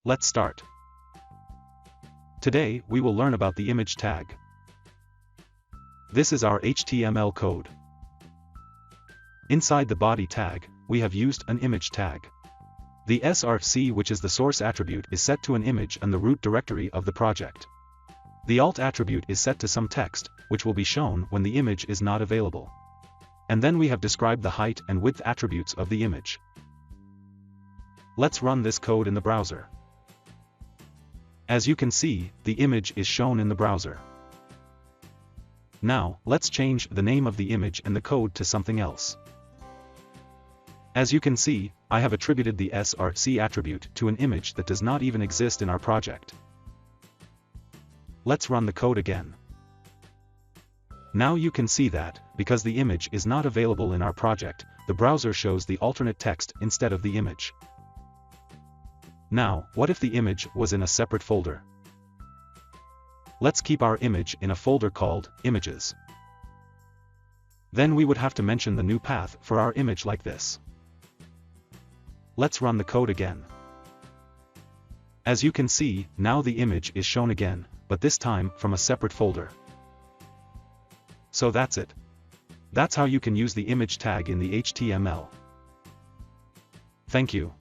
Let's start. Today, we will learn about the image tag. This is our HTML code. Inside the body tag, we have used an image tag. The src, which is the source attribute, is set to an image and the root directory of the project. The alt attribute is set to some text, which will be shown when the image is not available. And then we have described the height and width attributes of the image. Let's run this code in the browser. As you can see, the image is shown in the browser. Now, let's change the name of the image and the code to something else. As you can see, I have attributed the src attribute to an image that does not even exist in our project. Let's run the code again. Now you can see that, because the image is not available in our project, the browser shows the alternate text instead of the image. Now, what if the image was in a separate folder? Let's keep our image in a folder called Images. Then we would have to mention the new path for our image like this. Let's run the code again. As you can see, now the image is shown again, but this time from a separate folder. So that's it. That's how you can use the image tag in the HTML. Thank you.